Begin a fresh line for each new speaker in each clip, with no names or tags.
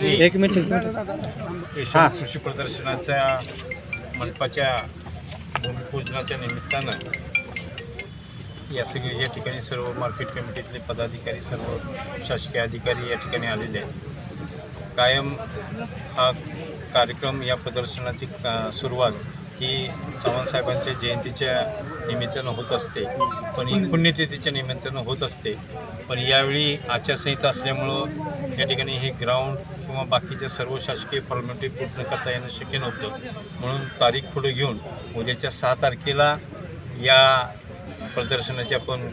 एक minute
Asian कृषी प्रदर्शनाच्या मंडपाच्या भूमिपूजनाच्या निमित्तानं या ठिकाणी सर्व मार्केट कमिटीतले पदाधिकारी, सर्व शासकीय अधिकारी या ठिकाणी आलेले आहेत. कायम हा कार्यक्रम, या प्रदर्शनाची सुरुवात ही चव्हाणसाहेबांच्या जयंतीच्या निमित्तानं होत असते, पण पुण्यतिथीच्या निमित्तानं होत असते. पण यावेळी आचारसंहिता असल्यामुळं या ठिकाणी हे ग्राउंड किंवा बाकीच्या सर्व शासकीय फॉर्मॅलिटी पूर्ण करता येणं शक्य नव्हतं. म्हणून तारीख पुढे घेऊन उद्याच्या 6 तारखेला या प्रदर्शनाचे आपण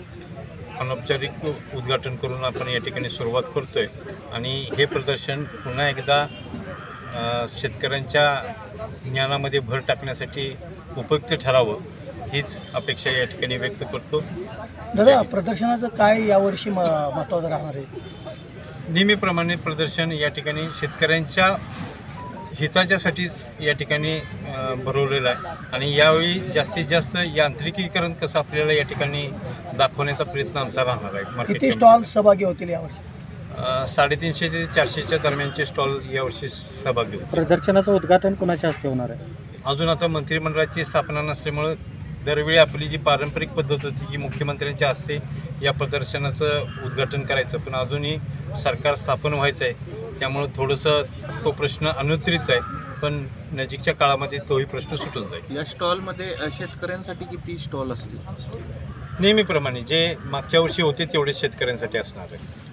अनौपचारिक उद्घाटन करून आपण या ठिकाणी सुरुवात करतो आहे. आणि हे प्रदर्शन पुन्हा एकदा शेतकऱ्यांच्या ज्ञानामध्ये भर टाकण्यासाठी उपयुक्त ठरावं, हीच अपेक्षा या ठिकाणी व्यक्त करतो.
दादा, प्रदर्शनाचं काय यावर्षी महत्त्वाचं राहणार आहे?
नेहमीप्रमाणे प्रदर्शन या ठिकाणी शेतकऱ्यांच्या हिताच्यासाठीच या ठिकाणी भरवलेलं आहे. आणि यावेळी जास्तीत जास्त यांत्रिकीकरण कसं आपल्याला या ठिकाणी दाखवण्याचा प्रयत्न आमचा राहणार आहे.
किती स्टॉल सहभागी होतील यावर्षी?
350 ते 400च्या दरम्यानचे स्टॉल यावर्षी सहभागी होते.
प्रदर्शनाचं उद्घाटन कोणाच्या हस्ते होणार आहे?
अजून आता मंत्रिमंडळाची स्थापना नसल्यामुळं दरवेळी आपली जी पारंपरिक पद्धत होती की मुख्यमंत्र्यांच्या हस्ते या प्रदर्शनाचं उद्घाटन करायचं, पण अजूनही सरकार स्थापन व्हायचं आहे. त्यामुळं थोडंसं तो प्रश्न अनुत्तरित आहे, पण नजीकच्या काळामध्ये तोही प्रश्न सुटून जाईल.
या स्टॉलमध्ये शेतकऱ्यांसाठी किती स्टॉल असतील?
नेहमीप्रमाणे जे मागच्या वर्षी होते तेवढेच शेतकऱ्यांसाठी असणार आहे.